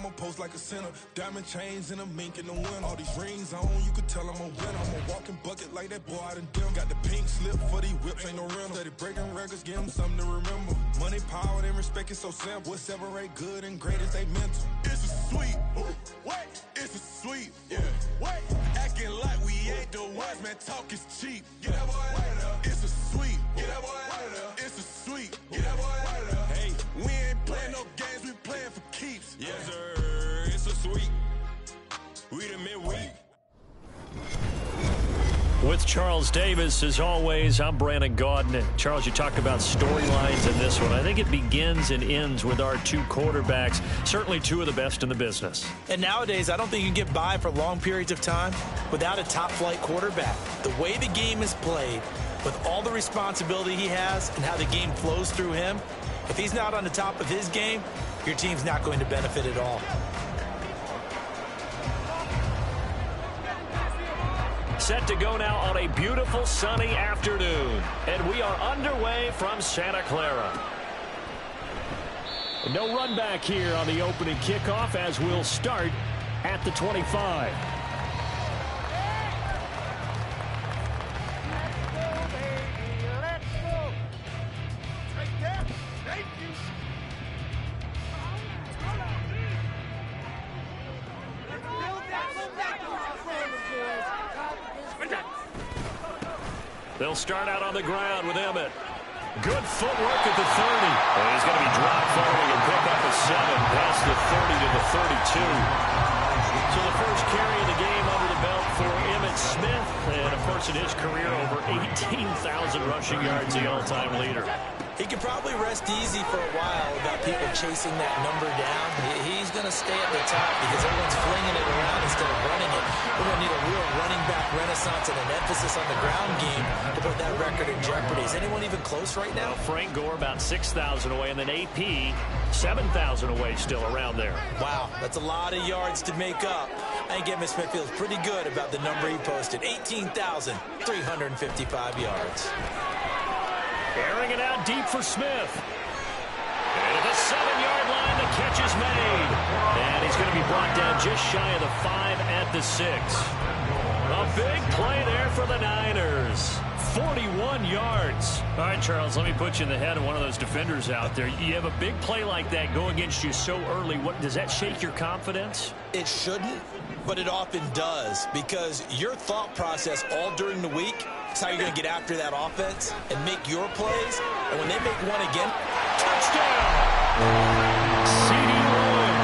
I'ma post like a sinner. Diamond chains and a mink in the wind. All these rings on, you could tell I'm a winner. I'm a walking bucket like that boy out in dim. Got the pink slip for these whips, ain't no rental. Steady breaking records, give them something to remember. Money, power, and respect is so simple. What separate good and great is they mental. It's a sweet, wait, it's a sweet, yeah. Wait, acting like we ain't the ones, man, talk is cheap. Get that boy out of there. It's a sweet, get that boy out of there. It's a sweet, get that boy out of there. Hey, we ain't playing no games, we playing for keeps. Yes, sir, it's a sweet. We the midweek. With Charles Davis, as always, I'm Brandon Gaudin. And Charles, you talked about storylines in this one. I think it begins and ends with our two quarterbacks, certainly two of the best in the business. And nowadays, I don't think you can get by for long periods of time without a top-flight quarterback. The way the game is played, with all the responsibility he has and how the game flows through him, if he's not on the top of his game, your team's not going to benefit at all. Set to go now on a beautiful sunny afternoon. And we are underway from Santa Clara. No run back here on the opening kickoff as we'll start at the 25. They'll start out on the ground with Emmett. Good footwork at the 30. And he's going to be dropped forward and pick up a 7 past the 30 to the 32. So the first carry of the game under the belt for Emmett Smith. And, of course, in his career, over 18,000 rushing yards, the all-time leader. He can probably rest easy for a while about people chasing that number down. He's going to stay at the top because everyone's flinging it around instead of running it. We're going to need a real running back renaissance and an emphasis on the ground game to put that record in jeopardy. Is anyone even close right now? Well, Frank Gore about 6,000 away, and then AP 7,000 away still around there. Wow, that's a lot of yards to make up. I think Emmitt Smith feels pretty good about the number he posted, 18,355 yards. Airing it out deep for Smith. And at the 7-yard line, the catch is made. And he's going to be brought down just shy of the 5 at the 6. A big play there for the Niners. 41 yards. All right, Charles, let me put you in the head of one of those defenders out there. You have a big play like that go against you so early. What does that shake your confidence? It shouldn't, but it often does, because your thought process all during the week is how you're going to get after that offense and make your plays. And when they make one again, touchdown! C.D. Lloyd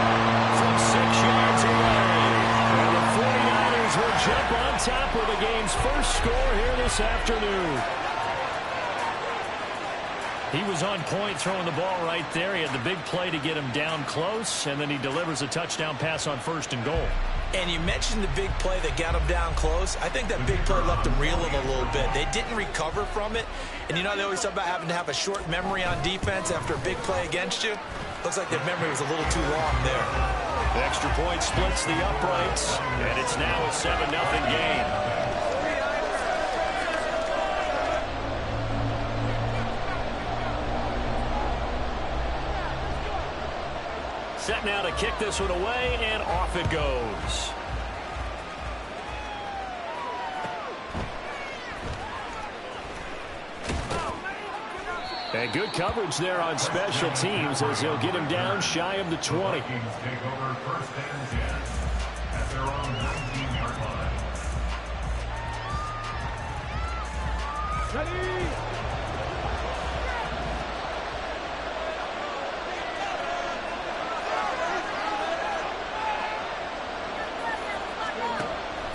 from 6 yards away. And the 49ers will jump on top of the game's first score here this afternoon. He was on point throwing the ball right there. He had the big play to get him down close, and then he delivers a touchdown pass on 1st and goal. And you mentioned the big play that got him down close. I think that big play left him reeling a little bit. They didn't recover from it. And you know, they always talk about having to have a short memory on defense after a big play against you. Looks like their memory was a little too long there. The extra point splits the uprights, and it's now a 7-0 game. Set now to kick this one away, and off it goes. And good coverage there on special teams as they'll get him down shy of the 20. Take over 1st and 10 at their own 19-yard line. Ready?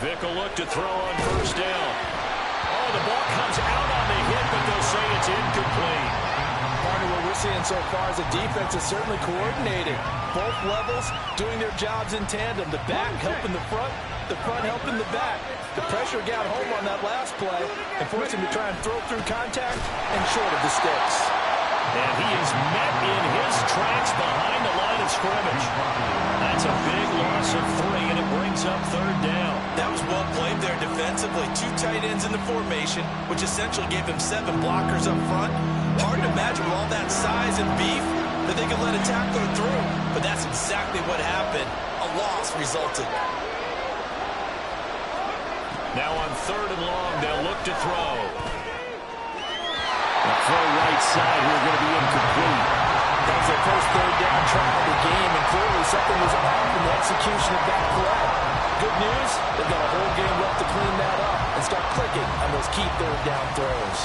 Vick will look to throw on 1st down. Oh, the ball comes out on the hit, but they'll say it's incomplete. Part of what we're seeing so far is the defense is certainly coordinated. Both levels doing their jobs in tandem. The back helping the front helping the back. The pressure got home on that last play and forced him to try and throw through contact and short of the sticks. And he is met in his tracks behind the line of scrimmage. That's a big loss of 3, and it brings up 3rd down. That was well played there defensively. 2 tight ends in the formation, which essentially gave him 7 blockers up front. Hard to imagine with all that size and beef, that they could let a tackler through, but that's exactly what happened. A loss resulted. Now on 3rd and long, they'll look to throw. The throw right side here going to be incomplete. That was their first 3rd down try of the game, and clearly something was off in the execution of that play. Good news, they've got a whole game left to clean that up and start clicking on those key 3rd down throws.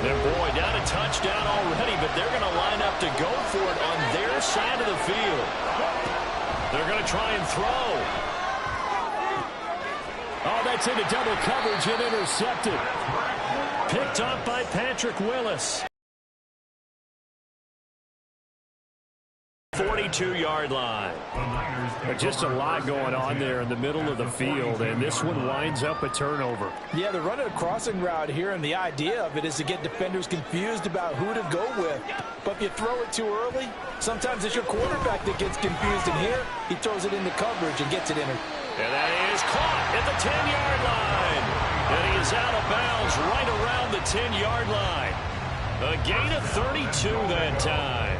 And boy, down a touchdown already, but they're going to line up to go for it on their side of the field. They're going to try and throw. Oh, that's into double coverage and intercepted. Picked up by Patrick Willis. 42-yard line. Just a lot going on there in the middle of the field, and this one winds up a turnover. Yeah, they're running a crossing route here, and the idea of it is to get defenders confused about who to go with. But if you throw it too early, sometimes it's your quarterback that gets confused, and here he throws it into coverage and gets it in. And that is caught at the 10-yard line. And he is out of bounds right around the 10-yard line. A gain of 32 that time.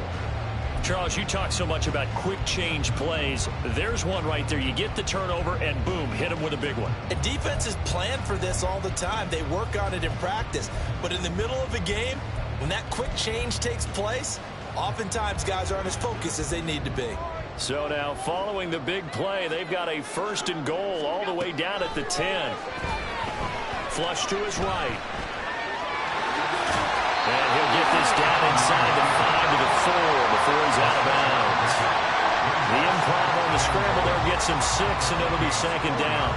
Charles, you talk so much about quick change plays. There's one right there. You get the turnover, and boom, hit him with a big one. And defenses plan for this all the time. They work on it in practice. But in the middle of a game, when that quick change takes place, oftentimes guys aren't as focused as they need to be. So now, following the big play, they've got a 1st and goal all the way down at the 10. Flush to his right. And he'll get this down inside the 5 to the 4 before he's out of bounds. The improv on the scramble there gets him 6, and it'll be 2nd down.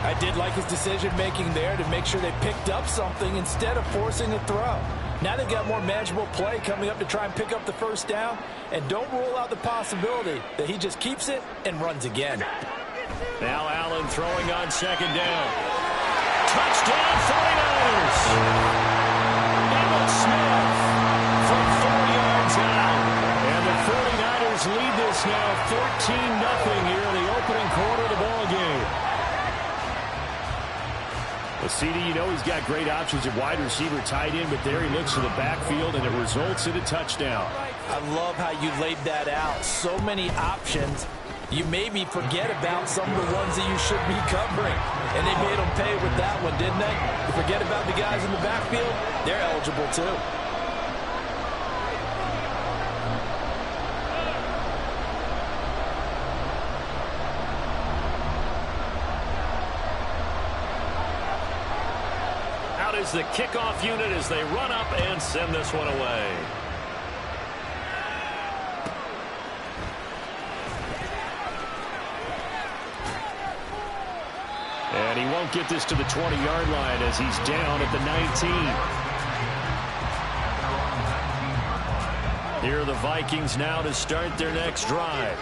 I did like his decision-making there to make sure they picked up something instead of forcing a throw. Now they've got more manageable play coming up to try and pick up the 1st down, and don't rule out the possibility that he just keeps it and runs again. Now Allen throwing on 2nd down. Touchdown 49ers! Smith from 4 yards out. And the 49ers lead this now 14-0 here in the opening quarter of the ball game. Well, CD, you know he's got great options at wide receiver, tight end, but there he looks to the backfield, and it results in a touchdown. I love how you laid that out. So many options. You maybe forget about some of the ones that you should be covering. And they made them pay with that one, didn't they? You forget about the guys in the backfield, they're eligible too. Out is the kickoff unit as they run up and send this one away. And he won't get this to the 20-yard line as he's down at the 19. Here are the Vikings now to start their next drive.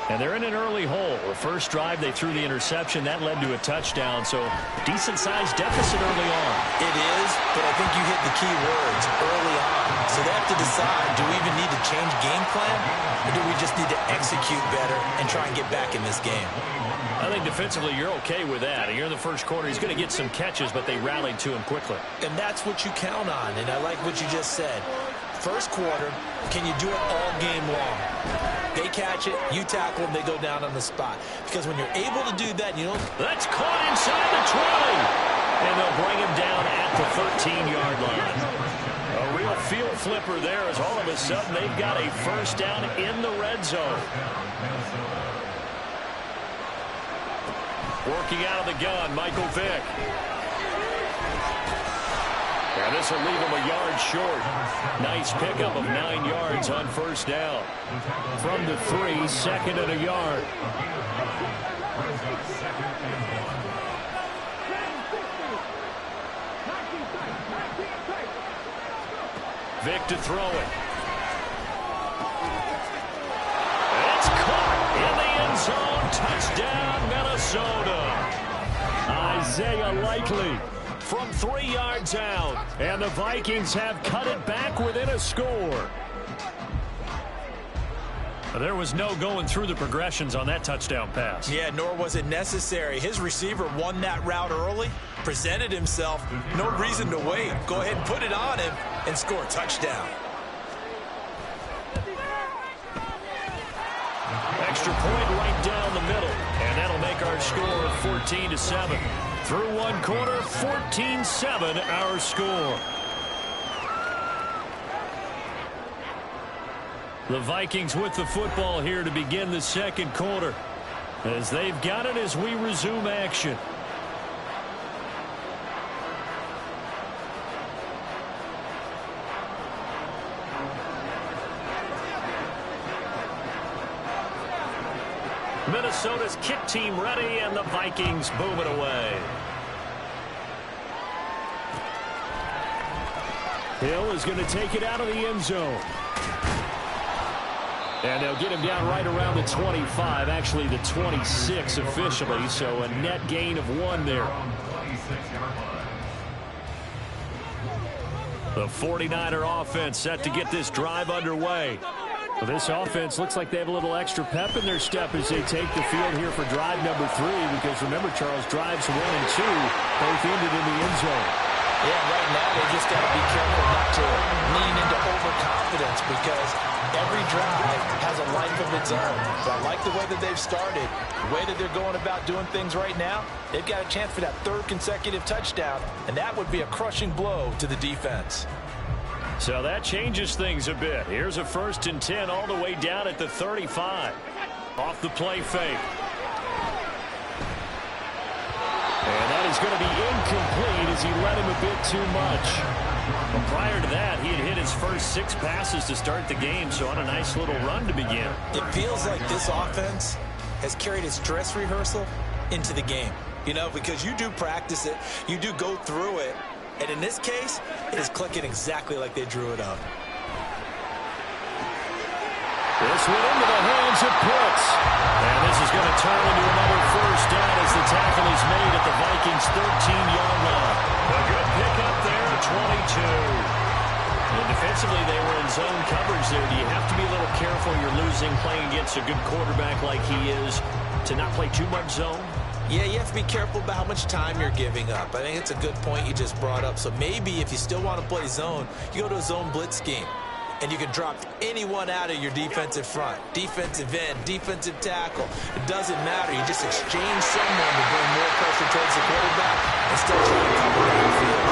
And they're in an early hole. The first drive, they threw the interception. That led to a touchdown, so decent-sized deficit early on. It is, but I think you hit the key words early on. So they have to decide, do we even need to change game plan, or do we just need to execute better and try and get back in this game? I think defensively you're okay with that. Here in the first quarter, he's going to get some catches, but they rallied to him quickly. And that's what you count on, and I like what you just said. First quarter, can you do it all game long? They catch it, you tackle them, they go down on the spot. Because when you're able to do that, you know... That's caught inside the 20. And they'll bring him down at the 13-yard line. A real field flipper there as all of a sudden they've got a 1st down in the red zone. Working out of the gun, Michael Vick. And this will leave him a yard short. Nice pickup of 9 yards on 1st down. From the 3, 2nd and a yard. Vick to throw it. It's caught in the end zone. Touchdown, Minnesota. Isaiah Likely from 3 yards out, and the Vikings have cut it back within a score. There was no going through the progressions on that touchdown pass. Yeah, nor was it necessary. His receiver won that route early, presented himself, no reason to wait. Go ahead and put it on him and score a touchdown. Extra point right down the middle, and that'll make our score 14-7. Through one quarter, 14-7 our score. The Vikings with the football here to begin the second quarter, as they've got it as we resume action. Minnesota's kick team ready, and the Vikings boom it away. Hill is going to take it out of the end zone. And they'll get him down right around the 25, actually the 26 officially, so a net gain of 1 there. The 49er offense set to get this drive underway. Well, this offense looks like they have a little extra pep in their step as they take the field here for drive number 3, because remember, Charles, drives 1 and 2 both ended in the end zone. Yeah, right now they just got to be careful not to lean into overconfidence, because every drive has a life of its own. So I like the way that they've started, the way that they're going about doing things right now. They've got a chance for that 3rd consecutive touchdown, and that would be a crushing blow to the defense. So that changes things a bit. Here's a 1st and 10 all the way down at the 35. Off the play fake. And that is going to be incomplete as he let him a bit too much. Well, prior to that, he had hit his first 6 passes to start the game, so on a nice little run to begin. It feels like this offense has carried its dress rehearsal into the game. You know, because you do practice it, you do go through it, and in this case, it is clicking exactly like they drew it up. This went into the hands of Pitts. And this is going to turn into another 1st down as the tackle is made at the Vikings' 13-yard line. A good pickup there at 22. And defensively, they were in zone coverage there. Do you have to be a little careful? You're losing, playing against a good quarterback like he is, to not play too much zone? Yeah, you have to be careful about how much time you're giving up. I think it's a good point you just brought up. So maybe if you still want to play zone, you go to a zone blitz scheme. And you can drop anyone out of your defensive front. Defensive end, defensive tackle. It doesn't matter. You just exchange someone to bring more pressure towards the quarterback and still try to cover downfield.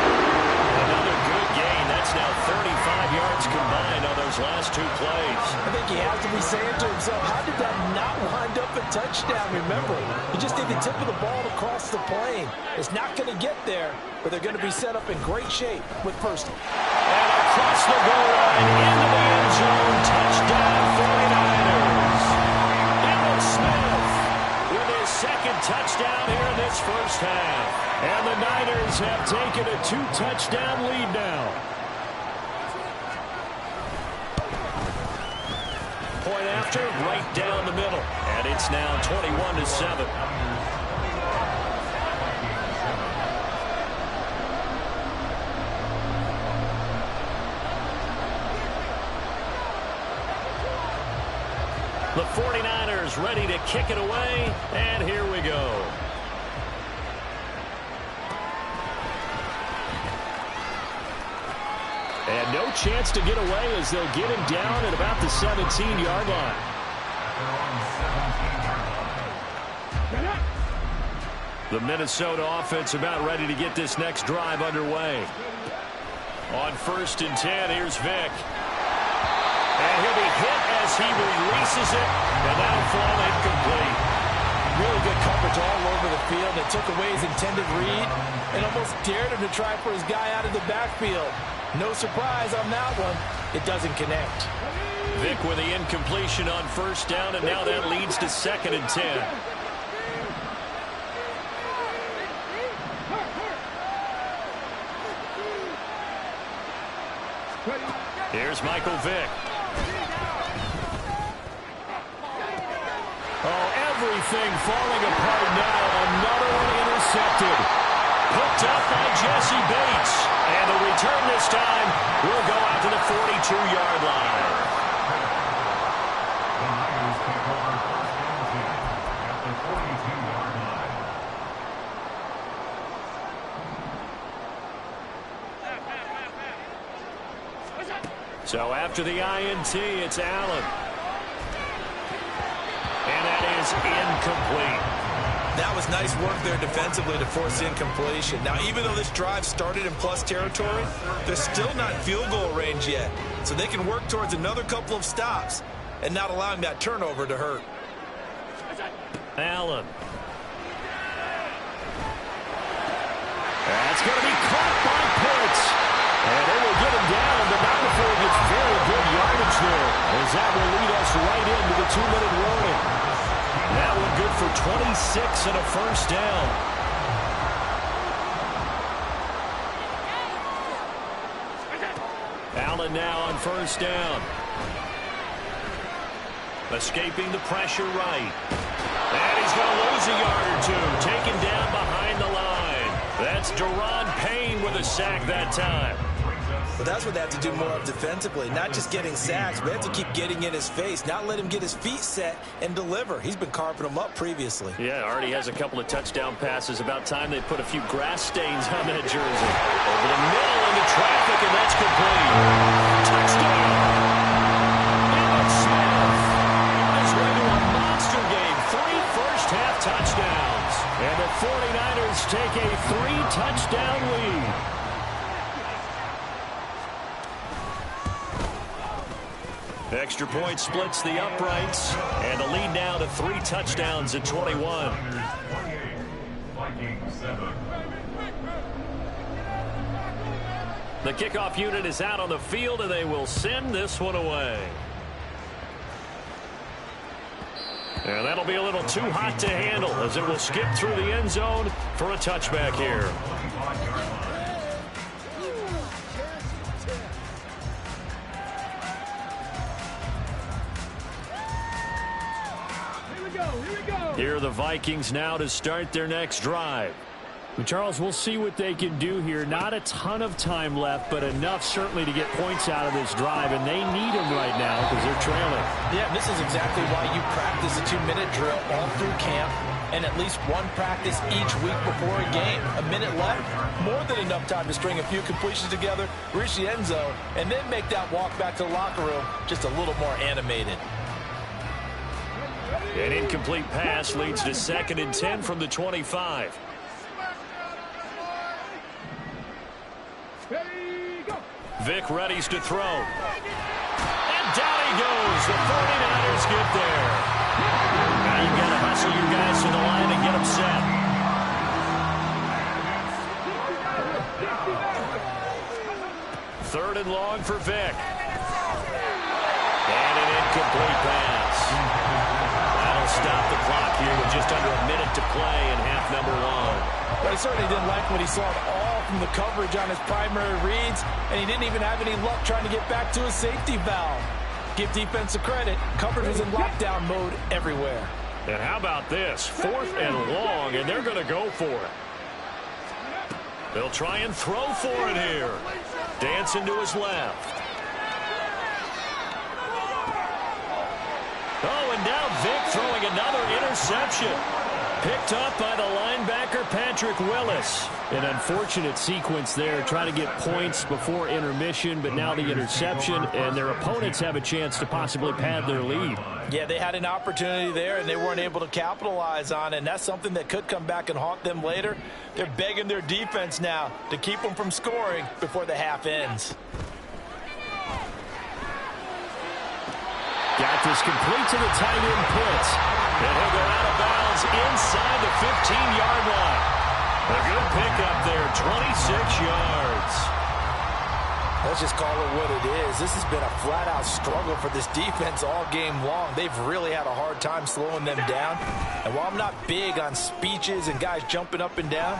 Another good gain. That's now 35 yards combined on those last 2 plays. I think he has to be saying to himself, how did that not wind up a touchdown? Remember, you just need the tip of the ball to cross the plane. It's not going to get there, but they're going to be set up in great shape with Purdy. And across the goal line, into the end zone, touchdown 49ers. Emmitt Smith with his 2nd touchdown here in this first half. And the Niners have taken a 2-touchdown lead now. Point after, right down the middle. And it's now 21-7. The 49ers ready to kick it away, and here we go. And no chance to get away as they'll get him down at about the 17-yard line. The Minnesota offense about ready to get this next drive underway. On 1st and 10, here's Vick. And he'll be hit as he releases it, and that'll fall incomplete. Really good coverage all over the field. It took away his intended read and almost dared him to try for his guy out of the backfield. No surprise on that one. It doesn't connect. Vick with the incompletion on 1st down, and now that leads to 2nd and 10. Here's Michael Vick. Oh, everything falling apart now. Another one intercepted. Picked up by Jesse Bates. And the return this time will go out to the 42-yard line. So after the INT, it's Allen. And that is incomplete. That was nice work there defensively to force incompletion. Now, even though this drive started in plus territory, they're still not field goal range yet. So they can work towards another couple of stops and not allowing that turnover to hurt. Allen. That's going to be caught by Pitts. And they will get him down, but not before he gets very good yardage there, as that will lead us right into the 2-minute warning. That one good for 26 and a first down. Allen now on first down. Escaping the pressure right. And he's going to lose a yard or two. Taken down behind the line. That's Deron Payne with a sack that time. But that's what they have to do more of defensively. Not just getting sacks, but they have to keep getting in his face. Not let him get his feet set and deliver. He's been carving them up previously. Yeah, already has a couple of touchdown passes. About time they put a few grass stains on that jersey. Over the middle into traffic, and that's complete. Touchdown! Emmett Smith is ready to a monster game. 3 first-half touchdowns. And the 49ers take a 3-touchdown lead. Extra point splits the uprights, and the lead now to 3 touchdowns at 21. The kickoff unit is out on the field, and they will send this one away. And that'll be a little too hot to handle, as it will skip through the end zone for a touchback here. Here are the Vikings now to start their next drive. Charles, we'll see what they can do here. Not a ton of time left, but enough certainly to get points out of this drive, and they need them right now because they're trailing. Yeah, this is exactly why you practice a 2-minute drill all through camp and at least one practice each week before a game. A minute left, more than enough time to string a few completions together, reach the end zone, and then make that walk back to the locker room just a little more animated. An incomplete pass leads to 2nd and 10 from the 25. Vic readies to throw. And down he goes. The 49ers get there. Now you've got to hustle your guys to the line and get them set. Third and long for Vic. And an incomplete pass. That'll stop the clock here with just under a minute to play in half number 1. But he certainly didn't like what he saw at all from the coverage on his primary reads, and he didn't even have any luck trying to get back to his safety valve. Give defense a credit. Coverage was in lockdown mode everywhere. And how about this? 4th and long, and they're going to go for it. They'll try and throw for it here. Dancing to his left. Oh, and now Vic throwing another interception. Picked up by the linebacker, Patrick Willis. An unfortunate sequence there, trying to get points before intermission, but now the interception, and their opponents have a chance to possibly pad their lead. Yeah, they had an opportunity there, and they weren't able to capitalize on it, and that's something that could come back and haunt them later. They're begging their defense now to keep them from scoring before the half ends. Got this complete to the tight end Pitts. And he'll go out of bounds inside the 15-yard line. A good pickup there, 26 yards. Let's just call it what it is. This has been a flat-out struggle for this defense all game long. They've really had a hard time slowing them down. And while I'm not big on speeches and guys jumping up and down,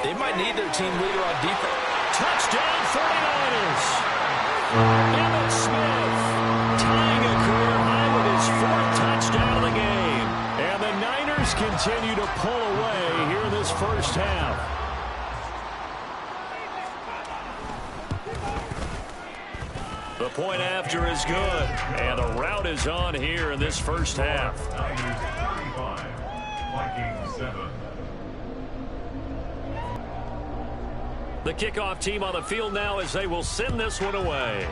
they might need their team leader on defense. Touchdown 49ers. Emmett Smith tying a career high with his 4th touchdown of the game. And the Niners continue to pull away here in this first half. The point after is good. And the route is on here in this first half. 35, Vikings 7. The kickoff team on the field now as they will send this one away.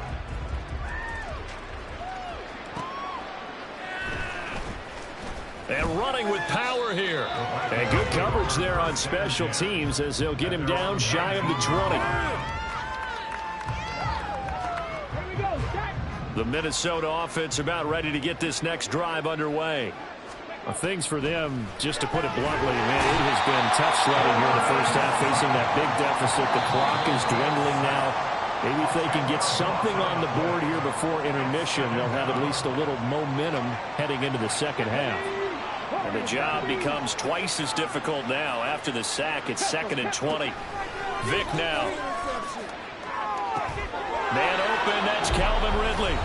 And running with power here. And good coverage there on special teams as they'll get him down shy of the 20. The Minnesota offense about ready to get this next drive underway. Well, things for them, just to put it bluntly, man, it has been tough sledding here in the first half, facing that big deficit. The clock is dwindling now. Maybe if they can get something on the board here before intermission, they'll have at least a little momentum heading into the second half. And the job becomes twice as difficult now. After the sack, it's 2nd and 20. Vick now. Man open, that's Calvin Ridley.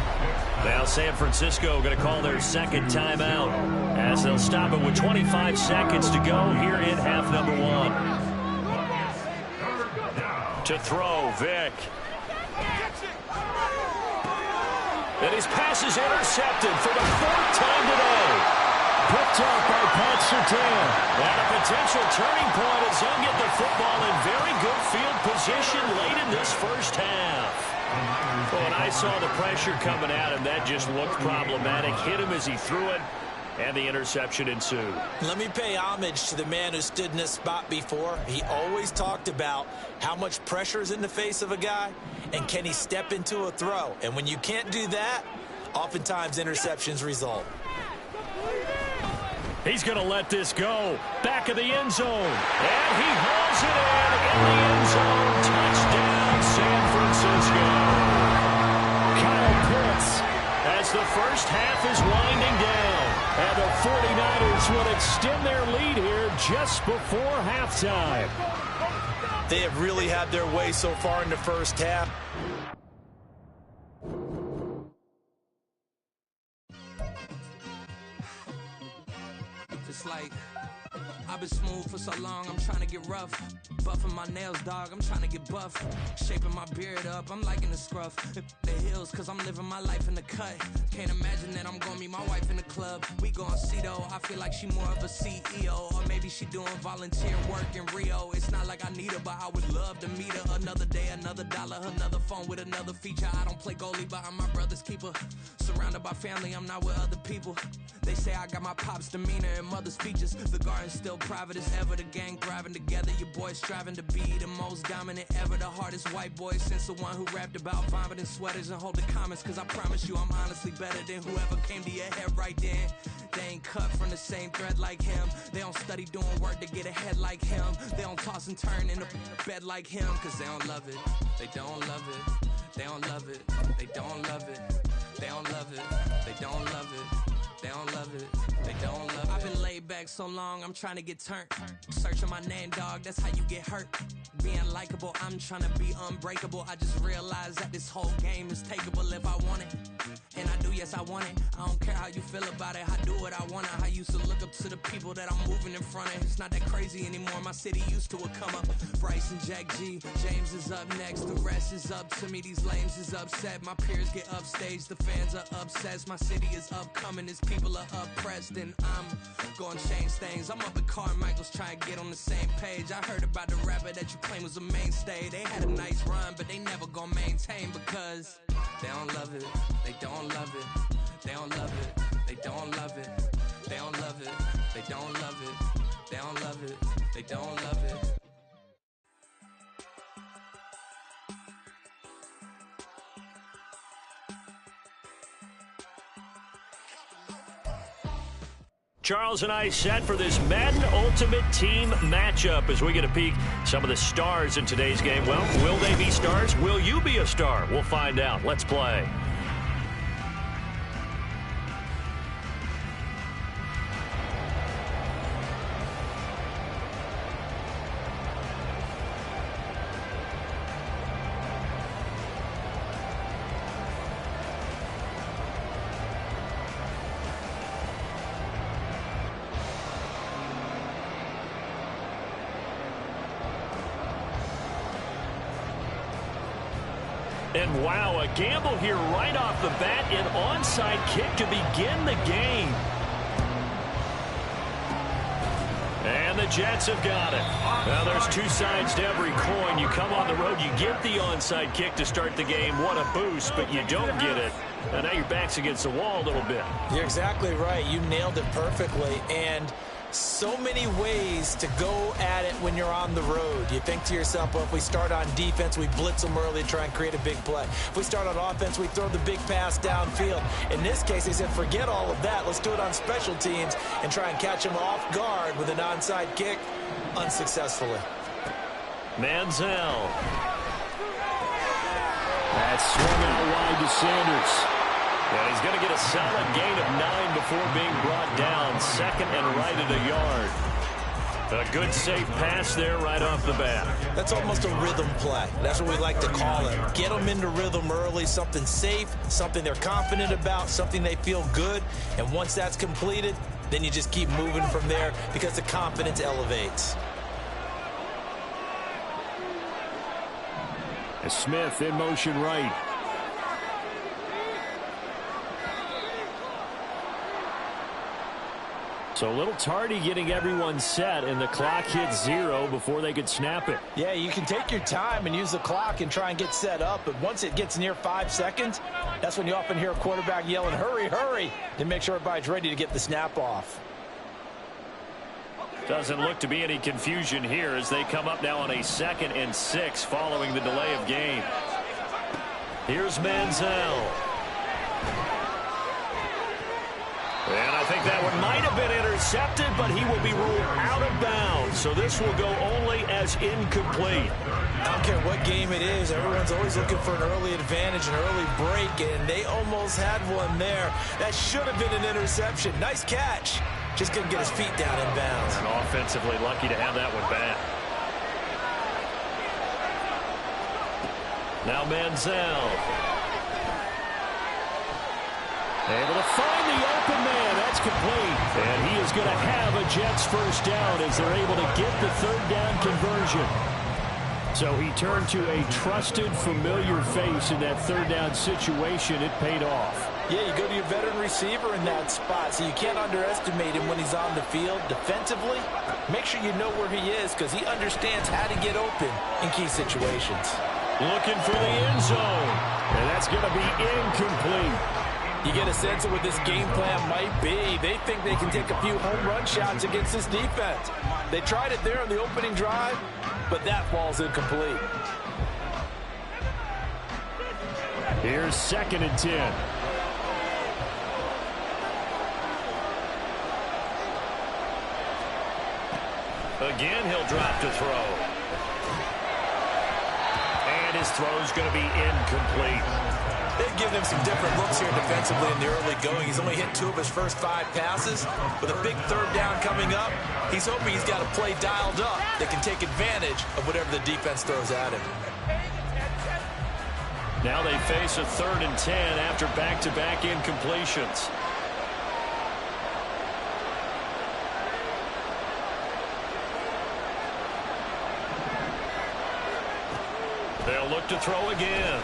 Now San Francisco going to call their second timeout as they'll stop it with 25 seconds to go here in half number 1. To throw, Vick. And his pass is intercepted for the 4th time today. Picked up by Pat Surtain. And a potential turning point as he'll get the football in very good field position late in this first half. Well, and I saw the pressure coming at him. That just looked problematic. Hit him as he threw it, and the interception ensued. Let me pay homage to the man who stood in this spot before. He always talked about how much pressure is in the face of a guy, and can he step into a throw. And when you can't do that, oftentimes interceptions result. He's going to let this go. Back of the end zone. And he hauls it in the end zone. Touchdown, San Francisco. Kyle Pitts. As the first half is winding down. And the 49ers will extend their lead here just before halftime. They have really had their way so far in the first half. It's like I've been smooth for so long, I'm trying to get rough. Buffing my nails, dog, I'm trying to get buff. Shaping my beard up, I'm liking the scruff. The hills, cause I'm living my life in the cut. Can't imagine that I'm gonna meet my wife in the club. We gon' see though, I feel like she more of a CEO. Or maybe she doing volunteer work in Rio. It's not like I need her, but I would love to meet her. Another day, another dollar, another phone with another feature. I don't play goalie, but I'm my brother's keeper. Surrounded by family, I'm not with other people. They say I got my pop's demeanor and mother's features. The garden's still private as ever, the gang thriving together. Your boys striving to be the most dominant ever. The hardest white boy since the one who rapped about vomiting sweaters and holding comments. Cause I promise you I'm honestly better than whoever came to your head right then. They ain't cut from the same thread like him. They don't study doing work to get ahead like him. They don't toss and turn in the bed like him. Cause they don't love it, they don't love it. They don't love it, they don't love it. They don't love it, they don't love it. They don't love it, they don't love it. I've been laid back so long, I'm trying to get turned. Searching my name, dog, that's how you get hurt. Being likable, I'm trying to be unbreakable. I just realized that this whole game is takeable if I want it. And I do, yes, I want it. I don't care how you feel about it, I do what I want. I used to look up to the people that I'm moving in front of. It's not that crazy anymore, my city used to it come up. Bryce and Jack G, James is up next. The rest is up to me, these lames is upset. My peers get upstaged, the fans are obsessed. My city is upcoming, it's people are oppressed, and I'm gonna change things. I'm up at Carmichael's trying to get on the same page. I heard about the rapper that you claim was a mainstay. They had a nice run, but they never gonna maintain because they don't love it, they don't love it, they don't love it, they don't love it, they don't love it, they don't love it, they don't love it, they don't love it. Charles and I set for this Madden Ultimate Team matchup as we get a peek some of the stars in today's game. Well, will they be stars? Will you be a star? We'll find out. Let's play. And wow, a gamble here right off the bat, an onside kick to begin the game. And the Jets have got it. Now there's two sides to every coin. You come on the road, you get the onside kick to start the game. What a boost, but you don't get it And now your back's against the wall a little bit. You're exactly right. You nailed it perfectly. And so many ways to go at it when you're on the road. You think to yourself, well, if we start on defense, we blitz them early, try and create a big play. If we start on offense, we throw the big pass downfield. In this case, they said, forget all of that. Let's do it on special teams and try and catch them off guard with an onside kick unsuccessfully. Manziel. That's swung out wide to Sanders. And he's going to get a solid gain of 9 before being brought down. Second and right at a yard. A good, safe pass there right off the bat. That's almost a rhythm play. That's what we like to call it. Get them into rhythm early, something safe, something they're confident about, something they feel good. And once that's completed, then you just keep moving from there because the confidence elevates. Smith in motion right. So a little tardy getting everyone set, and the clock hits 0 before they could snap it. Yeah, you can take your time and use the clock and try and get set up, but once it gets near 5 seconds, that's when you often hear a quarterback yelling, hurry, hurry, to make sure everybody's ready to get the snap off. Doesn't look to be any confusion here as they come up now on a 2nd and 6 following the delay of game. Here's Manziel. And I think that one might have been intercepted, but he will be ruled out of bounds. So this will go only as incomplete. I don't care what game it is. Everyone's always looking for an early advantage, an early break, and they almost had one there. That should have been an interception. Nice catch. Just couldn't get his feet down in bounds. And offensively lucky to have that one back. Now Manziel. Able to find the open man. That's complete. And he is going to have a Jets first down as they're able to get the 3rd down conversion. So he turned to a trusted, familiar face in that 3rd down situation. It paid off. Yeah, you go to your veteran receiver in that spot, so you can't underestimate him when he's on the field. Defensively, make sure you know where he is because he understands how to get open in key situations. Looking for the end zone. And that's going to be incomplete. You get a sense of what this game plan might be. They think they can take a few home run shots against this defense. They tried it there on the opening drive, but that ball's incomplete. Here's 2nd and 10. Again, he'll drop to throw. And his throw's going to be incomplete. They've given him some different looks here defensively in the early going. He's only hit 2 of his first 5 passes. With a big 3rd down coming up, he's hoping he's got a play dialed up that can take advantage of whatever the defense throws at him. Now they face a 3rd and 10 after back-to-back incompletions. They'll look to throw again.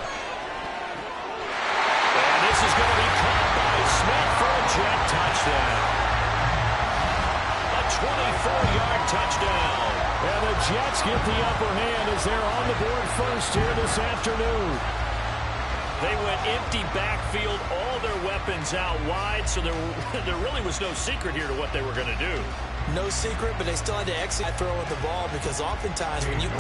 And this is going to be caught by Smith for a Jet touchdown. A 24-yard touchdown. And the Jets get the upper hand as they're on the board first here this afternoon. They went empty backfield, all their weapons out wide, so there really was no secret here to what they were going to do. No secret, but they still had to execute throwing the ball because oftentimes when you